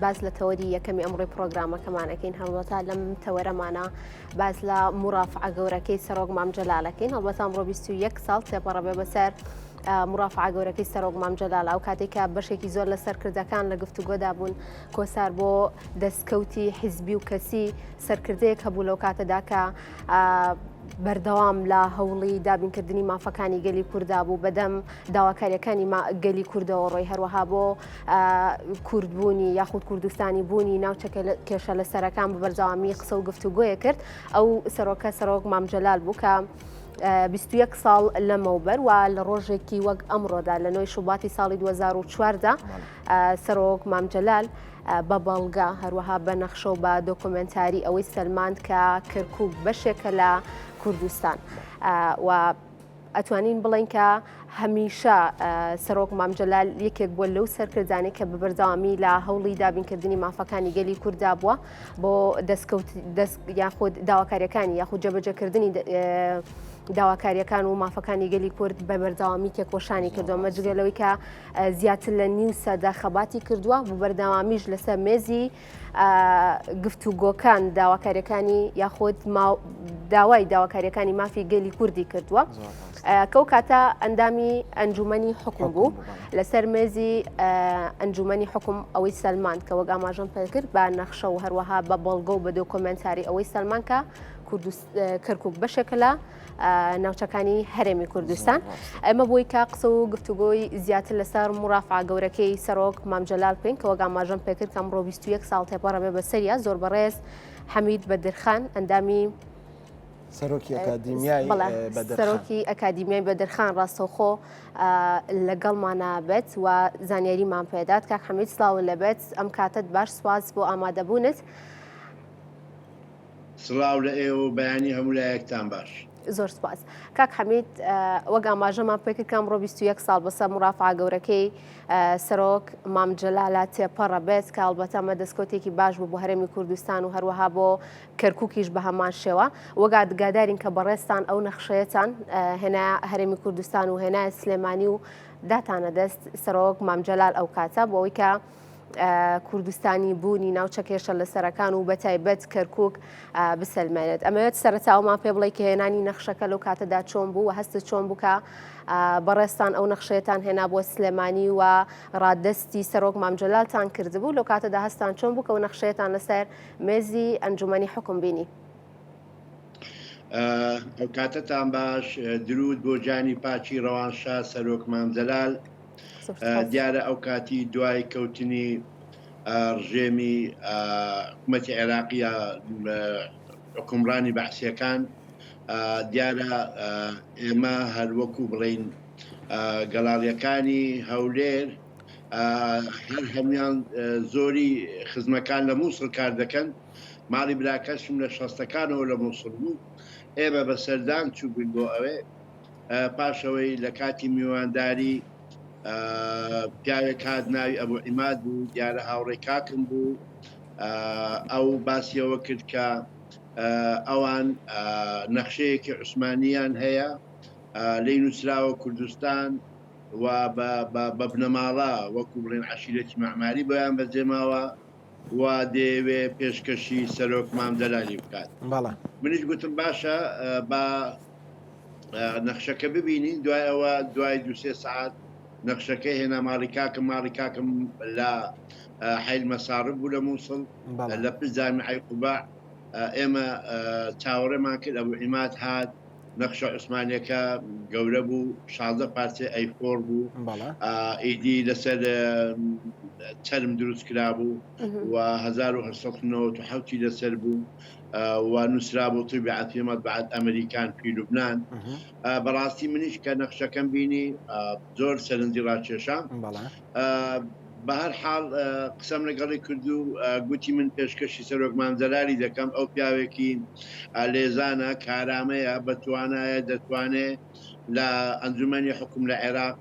باز لە تەوەری یەکەمی ئەمڕۆی پرۆگرامەکەمانەکەین هەڵوەتا لەم تەوەرەمانە باز لە مرافعە گەورەکەی سەرۆک مام جەلالەکەین هەڵبەت ئەمڕۆ 21 ساڵ تێپەڕەبێ بەسەر مرافعە گەورەکەی سەرۆک مام جەلال ئەو کاتێکە بەشێکی زۆر لە سەرکردەکان لە گفتوگۆدا بوون کۆسار بۆ دەستکەوتی حیزبی و کەسی سەرکردەیەک هەبوو لەو کاتەدا کە بەردەوام لە هەوڵی دابینکردنی مافەکانی گەلی کووردا بوو بەدەم داواکاریەکانی گەلی کووردەوە ڕۆی هەروەها بۆ کوردبوونی یاخود کوردستانی بوونی ناوچەکە کێشە لە سەرەکان بە بەردەوامی قسە و گفتوگۆیە کرد ئەو سەرۆکە سەرۆک مام جەلال بوو کە 21 ساڵ لەمەوبەر و لە ڕۆژێکی وەک ئەمڕۆدا لە 9 شوباتی ساڵی 2014 سەرۆک مام جەلال بە بەڵگا هەروەها بە نەخشە و بە دۆکۆمنتاری ئەوەی سەلماند کە کەرکووک بەشێکە لە کوردستان و ئەتوانین بڵین کە هەمیشە سەرۆک مام جەلال یەکێک بووە لەو سەرکردانەی کە بە بەردەوامی لە هەوڵی دابینکردنی مافەکانی گەلی کووردا بووە بۆ یاخود داواکاریەکانی یاخود جێبەجێکردنی داواکاریەکان و مافەکانی گەلی کورد بە بەردەوامی تێکۆشانی کردووە مەجگەلەوەی کە زیاتر لە نیو سەدا خەباتی کردووە بۆ بەردەوامیش لەسەر مێزی گفتوگۆکان داواکاریەکانی یاخود داوای داواکاریەکانی مافی گەلی کوردی کردووە کەو کاتە ئەندامی ئەنجومەنی حکوم بوو لەسەر مێزی ئەنجومەنی حکوم ئەوەی سەلمان کە وەک ئاماژەم پێکرد بە نەخشە و هەروەها بە بەڵگە و بە دۆکۆمنتاری ئەوەی سەلمان کە کەرکووک بەشێکە لە ناوچەکانی هەرێمی کوردستان ئەمە بۆی کا قسە و گفتوگۆی زیاتر لەسەر مرافعە گەورەکەی سەرۆک مام جەلال بکەین کە وەک ئاماژەم پێکرد کە ئەمڕۆ 21 ساڵ تێپەڕەبێ بەسەریە زۆر بەڕێز حەمید بەدرخان ئەندامی سەرۆکی ئەکادیمیای بەدرخان ڕاستەوخۆ لەگەڵمانە بێت و زانیاریمان پێدات کاک حەمید سڵاون لەبێت ئەم کاتت باش سواز بۆ ئامادەبوونت سڵاو لە ئێوە و بەیانی هەموو لایەکتان باش زۆر سپاس کاک حەمید وەک ئاماژەمان پێکرد کە ئەمڕۆ 21 ساڵ بەسەر مرافعە گەورەکەی سەرۆک مام جەلالە تێپەڕە بێت کە ئەڵبەتە ئەمە دەستکەوتێکی باش بوو بۆ هەرێمی کوردستان و هەروەها بۆ کەرکووکیش بە هەمان شێوە وەگا دگادارین کە بەڕێستان ئەو نەخشەیەتان هێنا هەرێمی کوردستان و هێنایە سلێمانی و داتانە دەست سەرۆک مام جەلال ئەو کاتە بۆ ئەوەی کە کوردستانی بوونی ناوچە کێشە لە سەرەکان و بەتایبەت کەرکووک بسەلمێنێت ئەمەوێت سەرەتاومان پێ بڵێ کە هێنانی نەخشەکە لەو کاتەدا چۆن بوو و هەستت چۆن بووکە بەڕێستان ئەو نەخشەیەتان هێنا بۆ سلێمانی و ڕاددەستی سەرۆک مام جەلالتان کردبوو لەو کاتەدا هەستان چۆن بوو کە ئەو نەخشەیەتان لەسەر مێزی ئەنجومەنی حکوم بینی ئەو کاتەتان باش درود بۆ جانی پاچی ڕەوانشا سەرۆک مام جەلال دیارە ئەو کاتی دوای کەوتنی ڕژێمی حکوومەتی عێراقیە حکومڕانی بەعسیەکان دیارە ئێمە هەروەکو بڵین گەڵاڵیەکانی هەولێر هەر هەمویان زۆری خزمەکان لە مووسڵ کار دەکەن ماڵی براکەسم لە شەستەکانەوە لە مووسڵ بوو ئێمە بە سەردان چوو بووین بۆ ئەوێ پاشەوەی لە کاتی میوانداری پیاوێک هات ناوی ئەبوو عیماد بوو دیارە هاوڕێی کاکم بوو ئەو باسیەوە کرد کە ئەوان نەخشەیەکی عوسمانیان هەیە لێی نووسراوە کوردستان و بە بنەماڵە وەکو بڵێن عەشیرەتی مەعماری بۆیان بەجێماوە و دەیەوێ پێشکەشی سەرۆک مام جەلالی بکات منیش گوتم باشە بە نەخشەکە ببینین دوای ئەوە دوای 2-3 ساعت نەخشەکە هێنا ماڵی کاکم لە حیل مەساڕب بوو لە مووسڵ لە پشت جامیعەی قوباع ئێمە چاوەڕێمان کرد ئەبوو عیماد هات نەخشە عوسمانیەکە گەورە بوو 16 پارچە ئەیفۆر بوو ئیدی لەسەر چەرم دروست کرا بوو و 1997 لەسەر بوو و نووسرا بۆ توی بەعەتی مەطبەعەت ئەمریکان پی لوبنان بەڕاستی منیش کە نەخشەکەم بینی زۆر سەرنجی ڕاکێشام بە هەر حاڵ قسەم لەگەڵی کرد و گوتی من پێشکەشی سەرۆک مام جەلالی دەکەم ئەو پیاوێکی لێزانە کارامەیە بەتوانایە دەتوانێت لە ئەنجومەنی حکوم لە عێراق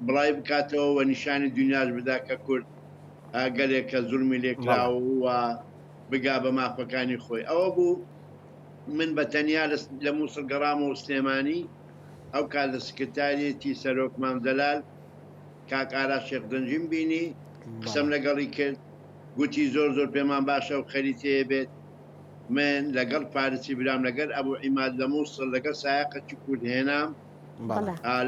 بڵای بکاتەوە و نیشانی دنیاش بدا کە کورد گەلێکە زوڵمی لێکراوە و بگا بە مافەکانی خۆی ئەوە بوو من بە تەنیا لە مووسڵ گەڕامەوە سلێمانی ئەو کات لە سکرتارێتی سەرۆک مام جەلال کاک ئارا شێخ دەنجیم بینی قسەم لەگەڵی کرد گوتی زۆر پێمان باشە و خەریتەیە بێت من لەگەڵ پارسی برام لەگەر ئەبوو عیماد لە مووسڵ لەگەڵ سایقەکی کورد هێنام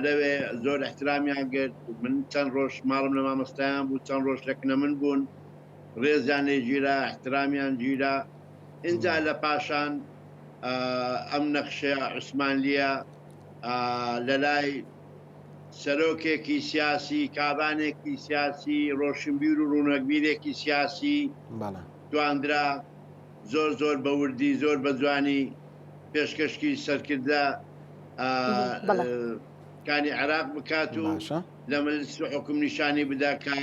لەوێ زۆر احترامیان گرت من چەند ڕۆژ ماڵم لە مامۆستایان بوو چەند ڕۆژ لەکنە من بوون ڕێزیان لێگیرا احترامیان گیرا اینجا لە پاشان ئەم نەخشەیە عوسمانلیە لە لای سەرۆکێکی سیاسی کابانێکی سیاسی ڕۆشنبیر و ڕوونەکبیرێکی سیاسی دواندرا زۆر بە وردی زۆر بە جوانی پێشکەشکی سەرکردە کانی عراق بکات و لە مەجلیس حکوم نیشانی بدا کە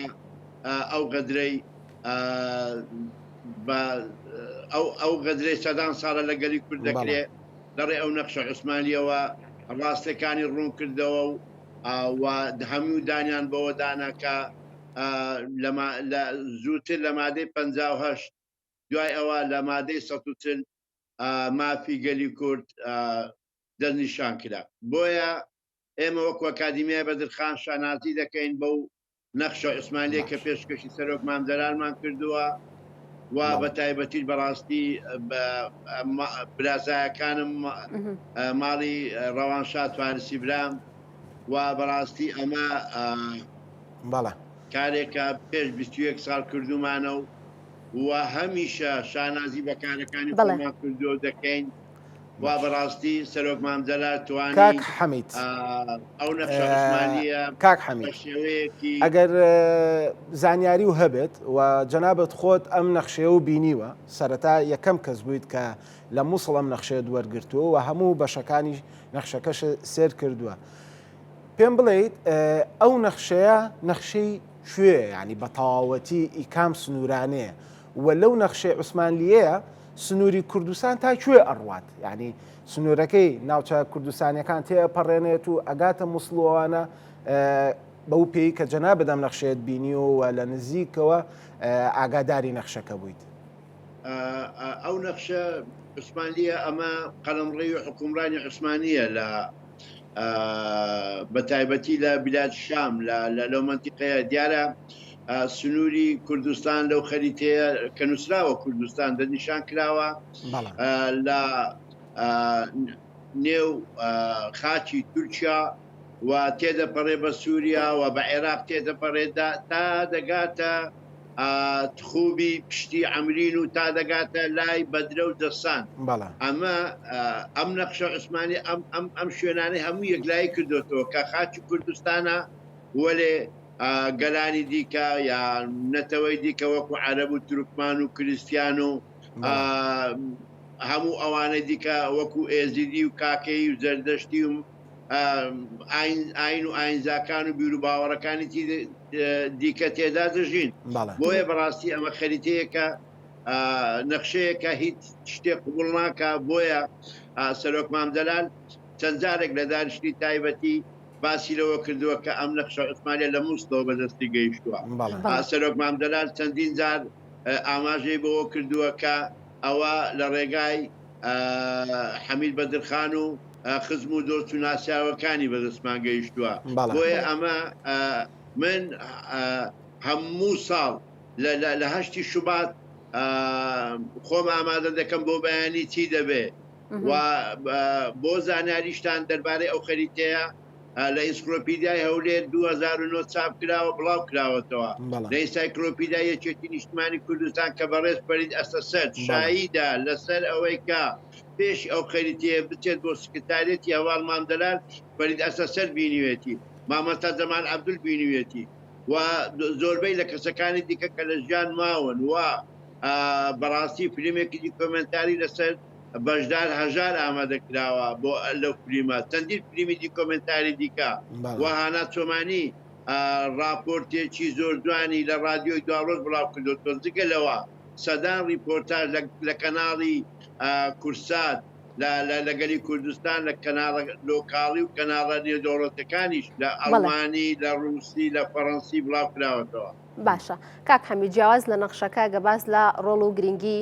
ئەو قەدرەی ئەو غەدرەی سەدان ساڵە لەگەلی کورد دەکرێت دەڕێ ئەو نەخشە عوسمانلیەوە ڕاستەکانی ڕوون کردەوە و هەموو دانیان بەوە داناکە زووتر لە مادەی 58 دوای ئەوە لە مادەی 140 مافی گەلی کورد دەستنیشان کرا بۆیە ئێمە وەکو ئەکادیمیای بەدرخان شانازی دەکەین بەو نەخشە عوسمانلیە کە پێشکەشی سەرۆک مامدەلالمان کردووە و بە تایبەتی بەڕاستی برازایەکانم ماڵی ڕەوانشاد فارسی برام و بەڕاستی ئەمە کارێکە پێش 21 ساڵ کردومانە و هەمیشە شانازی بەکارەکانی خۆمان کردووە دەکەین و بەڕاستی سەرۆک مامدەلال توانی کاک حەمید ئەو نەخشە عوسمانلیە کاک حەمید ئەگەر زانیاری و هەبێت و جەنابەت خۆت ئەم نەخشەیە و بینیوە سەرەتا یەکەم کەس بوویت کە لە مووسڵ ئەم نەخشەیە دووەرگرتووە و هەموو بەشەکانی نەخشەکەش سێر کردووە پێم بڵێیت ئەو نەخشەیە نەخشەی کوێ ینی بە تەواوەتی ئیکام سنوورانەیە و لەو نەخشەی عوسمانلیەیە سنووری کوردستان تا کوێ ئەڕوات ینی سنوورەکەی ناوچە کوردستانیەکان تێپەڕێنێت و ئەگاتە مووسڵەوانە بەو پێی کە جەنا بدەم نەخشێت بینیەوە لە نزیکەوە ئاگاداری نەخشەکە بوویت ئەو نەخشە عوسمانلیە ئەمە قەڵەمڕێی و حکومڕانی عوسمانیە لە بە تایبەتی لە بیلاد شام لەو منتیقەیە دیارە سنووری کوردستان لەو خەریتەیە کە نووسراوە کوردستان دەنیشان کراوە لە نێو خاچی تورکیا و تێدەپەڕێ بە سووریا و بە عێراق تێدەپەڕێدا تا دەگاتە تخوبی پشتی ئەمرین و تا دەگاتە لای بەدرە و دەسان ئەمە ئەم نەخشە عوسمانی ئەم شوێنانەی هەموو یەکلایی کردوێتەوە کە خاچی کوردستانە وەلێ گەلانی دیکە یا نەتەوەی دیکە وەکو عەرەب و تورکمان و کریستیان و هەموو ئەوانە دیکە وەکو ئێزیدی و کاکەی و زەردەشتی و ئاین و ئاینزاکان و بیر و باوەڕەکانی دیکە تێدا دەژین بۆیە بەڕاستی ئەمە خەریتەیەکە نەخشەیەکە هیچ شتێک قبوڵ ناکە بۆیە سەرۆک مامدەلال چەند جارێک لە دانیشتنی تایبەتی باسی لەوە کردووە کە ئەم نەخشە عوسمانیە لە مووسڵەوە بەدەستی گەیشتووە سەرۆک مامدەلال چەندین جار ئاماژەی بەوە کردووە کە ئەوە لە ڕێگای حەمید بەدرخان و خزم و دۆست و ناسیاوەکانی بەدەستمان گەیشتووە بۆیە ئەمە من هەموو ساڵ لە هەشتی شوبات خۆم ئامادە دەکەم بۆ بەیانی چی دەبێ و بۆ زانیاریشتان دەربارەی ئەو خەریتەیە لە ئینسکلۆپیدیای هەولێر 2009 چاپ کراوە بڵاو کراوەتەوە لە ئینسایکلۆپیدای یەکێتی نیشتمانی کوردستان کە بەڕێز پەرید ئەسەسەر شاییدا لەسەر ئەوەی کە پێش ئەو خەریتەیە بچێت بۆ سکرتارێتی هەواڵ مامدەلال فەرید ئەسەسەر بینیوێتی مامەستا جەمال عەبدول بینیوێتی و زۆربەی لە کەسەکانی دیکە کە لە ژیان ماون و بەڕاستی فیلمێکی دیکۆمنتاری لەسەر بەشدار هەژار ئامادەکراوە بۆ لەو فیلمە چەندین فیلمی دیکۆمنتاری دیکە وهانا چۆمانی راپۆرتێکی زۆر جوانی لە رادیۆی دواڕۆژ بڵاو کردوتۆ جگە لەوە سەدان ریپۆرتاژ لە کەناڵی کورسات لەگەلی کوردستان لە کەناڵە لۆکاڵی و کەناڵە نێودەوڵەتەکانیش لە ئەڵمانی لە ڕووسی لە فەڕەنسی بڵاو کراوەتەوە باشە کاک هەمی جیاواز لە نەخشەکە گەباز لە ڕۆڵ و گرنگی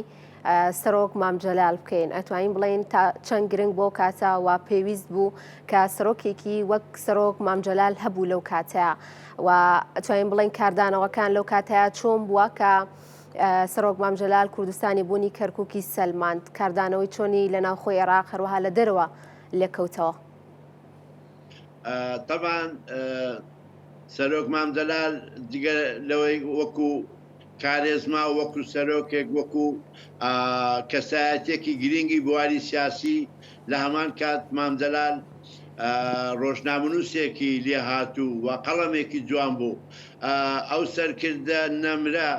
سەرۆک مامجەلال بکەین ئەتوانین بڵێن تا چەند گرنگ بۆ کاتەوە پێویست بوو کە سەرۆکێکی وەک سەرۆک مامجەلال هەبوو لەو کاتەیە و ئەتوانین بڵێن کاردانەوەکان لەو کاتەیە چۆن بووە کە سەرۆک مامجەلال کوردستانی بوونی کەرکووکی سەلماند کاردانەوەی چۆنی لە ناوخۆی عێراق هەروەها لە دەرەوە لێکەوتەوە. طبعا سەرۆک مامجەلال دیگە لەوەی وەکو کارێزما وەکو سەرۆکێک وەکو کەسایەتێکی گرنگی بواری سیاسی لە هەمان کات مامجەلال ڕۆژنامەنووسێکی لێ هاتوو و قەڵەمێکی جوان بوو ئەو سەرکردە نەمرە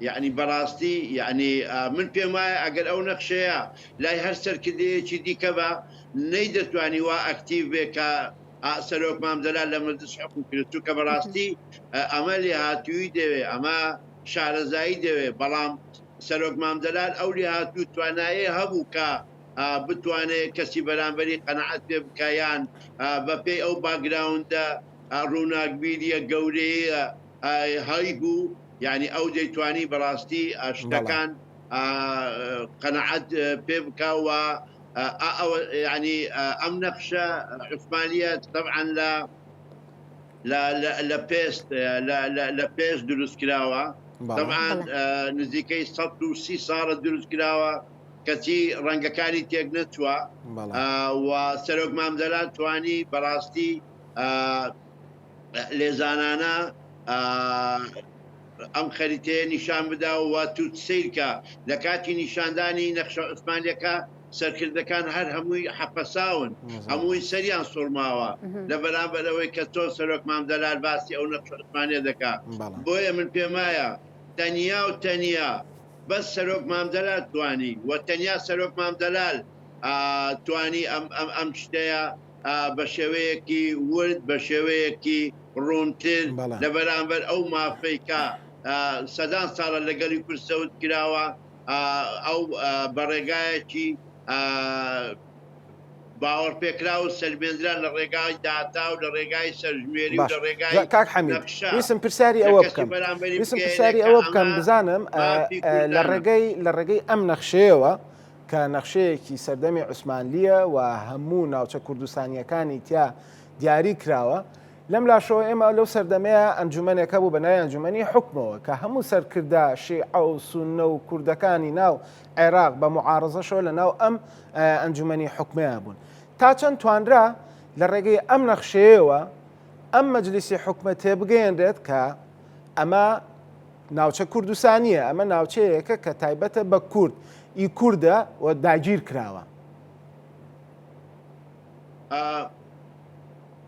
یعنی بەڕاستی یعنی من پێم وایە ئەگەر ئەو نەخشەیە لای هەر سەرکردەیەکی دیکە بە نەی دەتوانی وا ئەکتیڤ بێ کە سەرۆک مامجەلال لە مەجلیس حکوم کرد چونکە بەڕاستی ئەمە لێ هاتووی دەوێ ئەمە شارەزایی دەوێ بەڵام سەرۆک مامجەلال ئەو لێ هاتوو توانایە هەبوو کە بتوانێت کەسی بەرامبەری قەنەعەت پێ بکایان بەپێی ئەو باگراوندە ڕووناکبیریە گەورەیە هەی بوو یعنی ئەو دەیتوانی بەڕاستی شتەکان قەنەعەت پێ بکەوە يعني ام نقشه عثمانيه طبعا لا بيست دروس كراوه طبعا نزيكي 130 صارت دروس كراوه كثير رنگكاني تيك نتوا وسروك مامجەلال تواني براستي لێزانانە ئەم خەریتەیە نیشان بدا و توت سیرکە لە کاتی نیشاندانی نەخشە عوسمانیەکە سەرکردەکان هەر هەمووی حەپەساون هەمووی سەریان سوڕماوە لە بەرامبەرەوەی کە تۆ سەرۆک مامجەلال باسی ئەو نەخشە عوسمانیە دەکا بۆیە من پێم وایە تەنیا و تەنیا بەس سەرۆک مامجەلال توانی و تەنیا سەرۆک مامجەلال توانی ئەم شتەیە بە شێوەیەکی ورد بە شێوەیەکی ڕوونتر لە بەرامبەر ئەو مافەیکە سەدان ساڵە لەگەڵی کورسەوت کراوە ئەو بەڕێگایەکی باوەڕ پێکرا و سەربێنران لە ڕێگای داتا و لە ڕێگای سەرژمێری و لە ڕێگای کاک حەمید ویسم پرسیاری ئەوە بکەم بزانم لە ڕێگەی ئەم نەخشەیەوە کە نەخشەیەکی سەردەمی عوسمانلیە و هەموو ناوچە کوردستانیەکانی تیا دیاری کراوە لەم لاشەوە ئێمە لەو سەردەمەیە ئەنجومەنێکە بوو بەنای ئەنجومەنی حکمەوە کە هەموو سەرکردا شیعە و سوننە و کوردەکانی ناو عێراق بە معارەزەشەوە لە ناو ئەم ئەنجومەنی حکمەیە بوون تا چەند توانرا لە ڕێگەی ئەم نەخشەیەوە ئەم مەجلیسی حکومە تێبگەیەنرێت کە ئەمە ناوچە کوردستانیە ئەمە ناوچەیەکە کە تایبەتە بە کورد ئی کووردە و داگیر کراوە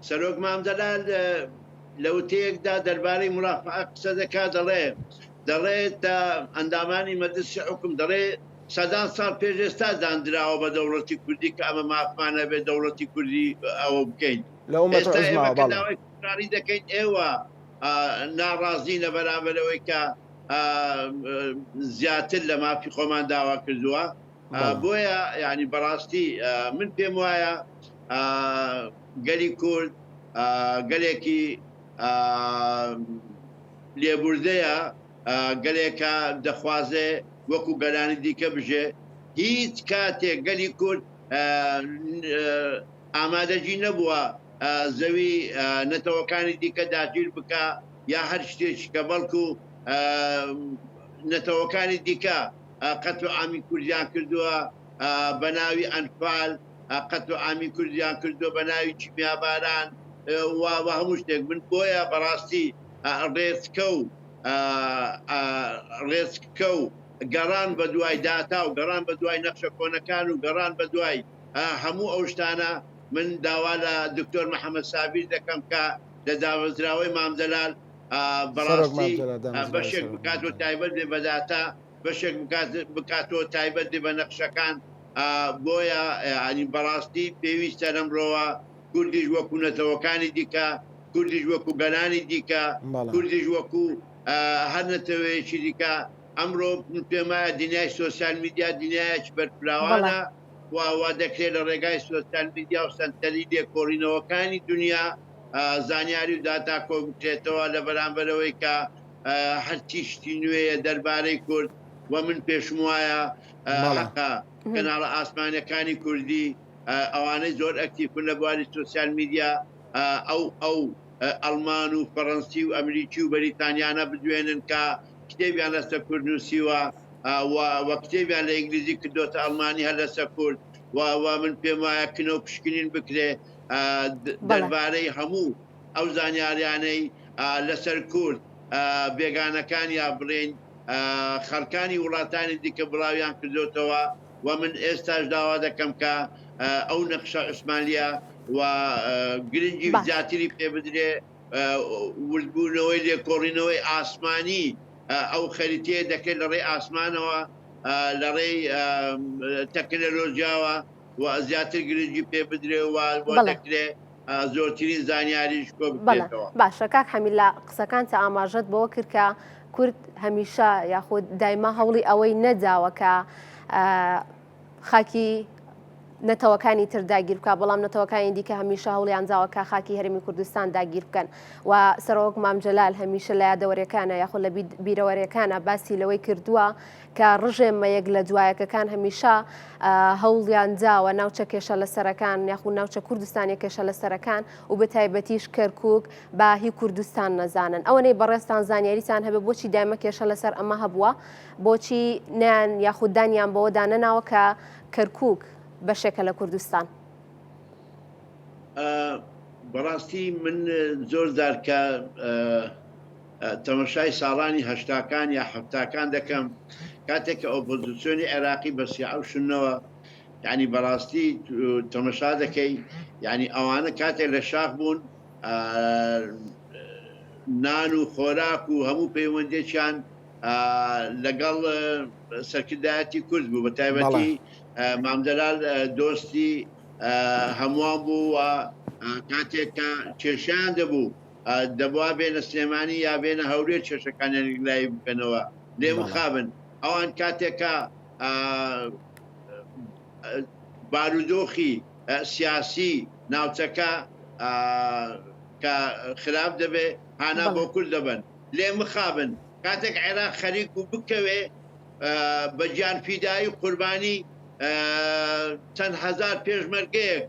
سەرۆک مامجەلال لە وتەیەکدا دەربارەی مرافعە قسە دەکا دەڵێت ئەندامانی مەجلیسی حکوم دەڵێت سەدان ساڵ پێش ئێستا دانراوە بە دەوڵەتی کوردی کە ئەمە مافمانە بێت دەوڵەتی کوردی ئەوە بکەین ئێستا دەکەین ئێوە ناڕازی لە بەرامبەرەوەی کە زیاتر لە مافی خۆمان داوا کردووە بۆیە یعنی بەڕاستی من پێم وایە گەلی کورد گەلێکی لێبوردەیە گەلێکە دەخوازێ وەکو گەلانی دیکە بژێ هیچ کاتێک گەلی کورد ئامادەجی نەبووە زەوی نەتەوەکانی دیکە داگیر بکە یا هەر شتێکی کە بەڵکو نەتەوەکانی دیکە قەت و ئامی کوردیان کردووە بە ناوی ئەنفال قەت و ئامی کوردیان کردووە بە ناوی چیمیاباران و هەموو شتێک من بۆیە بەڕاستی ڕێزکە و گەڕان بە دوای داتا و گەڕان بە دوای نەخشە کۆنەکان و گەڕان بە دوای هەموو ئەو شتانە من داوا لە دکتۆر محەممەد سابیر دەکەم کە لە داوەزراوەی مامجەلال بەڕاستی بەشێک بکاتەوە تایبەت بێ بە داتا بەشێک بکاتەوە تایبەت دێ بە نەخشەکان بۆیە ینی بەڕاستی پێویستە لەمڕۆوە کوردیش وەکو نەتەوەکانی دیکە کوردیش وەکو گەلانی دیکە کوردیش وەکو هەر نەتەوەیەکی دیکە ئەمڕۆ پێمایە دنیای سۆسیال میدیا دنیایەکی بەرپراوانە وا دەکرێت لە ڕێگای سۆسیال میدیا و سەنتەری لێکۆڵینەوەکانی دنیا زانیاری و داتا کۆ بکرێتەوە لە بەرامبەرەوەی کە هەرچی شتی نوێیە دەربارەی کورد و من پێشم وایە حەقا کەناڵە ئاسمانەکانی کوردی ئەوانەی زۆر ئەکتیفن لە بواری سوسیال میدیا ئەو ئەڵمان و فەڕەنسی و ئەمریکی و بەریتانیانە بدوێنن کە کتێبیان لەسەر کورد نووسیوە و کتێبیان لە ئینگلیزی کردوتە ئەڵمانی هەر لەسەر کورد و من پێم وایە کنە و پشکنین بکرێ دەربارەی هەموو ئەو زانیاریانەی لەسەر کورد بێگانەکان یا بڵێن خەڵکانی وڵاتانی دیکە بڵاویان کردوتەوە و من ئێستاش داوا دەکەم کە ئەو نەخشە عوسمانلیە و گرنگی زیاتری پێ بدرێ وردبوونەوەی لێکۆڕینەوەی ئاسمانی ئەو خەریتەیە دەکرێت لە ڕێی ئاسمانەوە لە ڕێی تەکنەلۆژیاوە و زیاتر گرنگی پێ بدرێ و بۆ دەکرێت زۆرترین زانیاریش کۆ بکرێتەوە. باشە کاک حەمیل لە قسەکانتە ئاماژەت بەوە کرد کە کورد هەمیشە یاخود دایما هەوڵی ئەوەی نەداوە کە خاکی نەتەوەکانی تر داگیر بکە بەڵام نەتەوەکانی دیکە هەمیشە هەوڵیان داوە کە خاکی هەرێمی کوردستان داگیر بکەن و سەرۆک مام جەلال هەمیشە لە یادەوەریەکانە یاخود لە بیرەوەریەکانە باسی لەوەی کردووە کە ڕژێمەیەک لە دوایەکەکان هەمیشە هەوڵیان داوە ناوچە کێشە لە سەرەکان یاخود ناوچە کوردستانی کێشە لە سەرەکان و بە تایبەتیش کەرکووک با هی کوردستان نەزانن ئەوەنەی بەڕێستان زانیاریتان هەبێ بۆچی دایمە کێشە لەسەر ئەمە هەبووە بۆچی نیان یاخود دانیان بەوە دانەناوە کە کەرکووک بەشێکە لە کوردستان. بەڕاستی من زۆر دارکە تەمەشای ساڵانی هەشتاکان یا حەفتاکان دەکەم کاتێک کە ئۆپۆزیسیۆنی عێراقی بە سیعە و شنەوە یعنی بەڕاستی تەمەشا دەکەی یعنی ئەوانە کاتێک لە شاخ بوون نان و خۆراک و هەموو پەیوەندێکیان لەگەڵ سەرکردایەتی کورد بوو بە تایبەتی مام جەلال دۆستی هەمووان بوو و کاتێک کە کێشیان دەبوو دەبوا بێنە سلێمانی یا بێنە هەورێ کێشەکانیان لای بکەنەوە لێ مخابن ئەوان کاتێکە بارودۆخی سیاسی ناوچەکە کە خراپ دەبێ هانا بۆ کورد دەبن لێ مخابن کاتێک عێراق خەریک و بکەوێ بە گیانفیدایی و قوربانی چەند هەزار پێشمەرگەیەک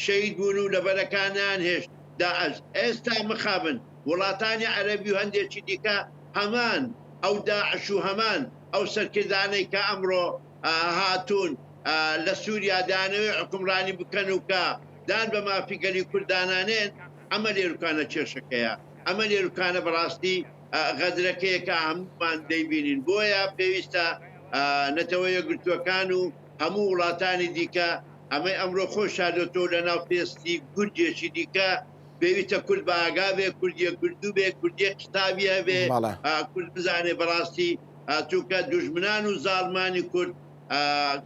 شەید بوون و لەبەرەکانیان هێشت داعش ئێستا مخابن وڵاتانی عەرەبی و هەندێکی دیکە هەمان ئەو داعش و هەمان ئەو سەرکردانەی کە ئەمڕۆ هاتوون لە سووریا دانەوێ حکومڕانی بکەن و کە دان بە مافی گەلی کوردانانێن ئەمە لێروکانە کێشەکەیە ئەمە لێروکانە بەڕاستی غەدرەکەیە کە هەمومان دەیبینین بۆیە پێویستە نەتەوە یەکگرتووەکان و هەموو وڵاتانی دیکە ئەمەی ئەمڕۆ خۆشادۆتۆ لە ناو پێستی گورجێکی دیکە پێویستە کورد بە ئاگا بێ کوردیە گردوو بێ کوردیە قستابیە بێ کورد بزانێ بەڕاستی چونکە دوژمنان و زاڵمانی کورد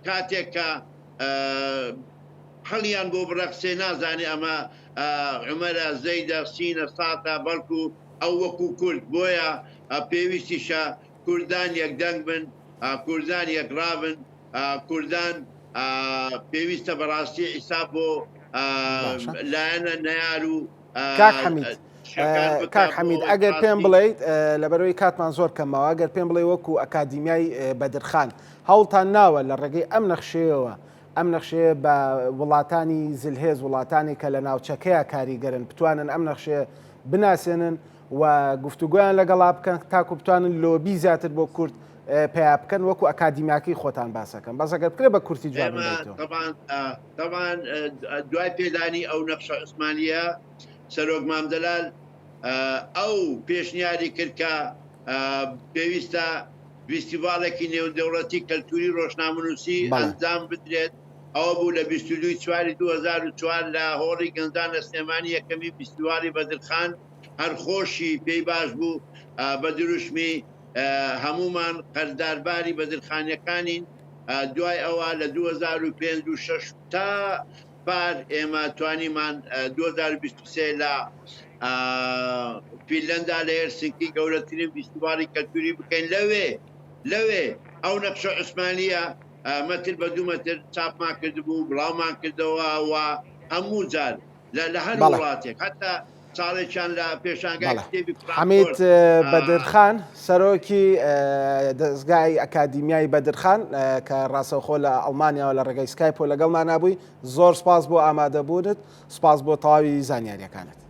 کاتێک کە هەڵیان بۆ بڕەقسێ نازانێ ئەمە عومەرە زەیدە سینە ساتە بەڵکو ئەو وەکو کورد بۆیە پێویستیشە کوردان یەکدەنگ بن کوردان یەکڕابن کوردان پێویستە بەڕاستی حیساب بۆ لایەنە نەیار و کاک حەمید ئەگەر پێم بڵێیت لەبەرەوەی کاتمان زۆر کەمەوە ئەگەر پێم بڵێ وەکو ئەکادیمیای بەدرخان هەوڵتان ناوە لە ڕێگەی ئەم نەخشەیەوە ئەم نەخشەیە بە وڵاتانی زلهێز وڵاتانی کە لە ناوچەکەیە کاریگەرن بتوانن ئەم نەخشەیە بناسێنن و گفتوگویان لەگەڵا بکەن تاکو بتوانن لۆبی زیاتر بۆ کورد پێیا بکەن وەکو ئەکادیمیاکەی خۆتان باسەکەن بەسەگەر بکرێ بە کورتی جواب طبعاً دوای پێدانی ئەو نەخشە عوسمانیە سەرۆک مام جەلال ئەو پێشنیاری کرد کە پێویستە فیستیڤالێکی نێودەوڵەتی کەلتوری ڕۆژنامەنووسی ئەنجام بدرێت ئەوە بوو لە 22 چواری 2004 لە هۆڵی گەنجان لە سلێمانی یەکەمی فیستیڤالی بەدرخان هەر خۆشی پێی باش بوو بە دروشمی هەمومان قەردارباری بەدرخانیەکانین دوای ئەوە لە 2005 و 6 تا پار ئێمە توانیمان 2023 لە فینلەندا لە هێلسینکی گەورەترین فیستیڤالی کەلتوری بکەین لەوێ ئەو نەخشە عوسمانیە مەتر بە 2 مەتر چاپمان کردبوو بڵاومان کردەوە و هەموو جار لە هەر وڵاتێک ساڵێکیان لە پێشانگای کتێبی حەمید بەدرخان سەرۆکی دەستگای ئەکادیمیای بەدرخان کە ڕاستەوخۆ لە ئەڵمانیاوە لە ڕێگەی سکایپۆ لەگەڵمان نبووی زۆر سپاس بۆ ئامادەبوونت سپاس بۆ تەواوی زانیاریەکانت.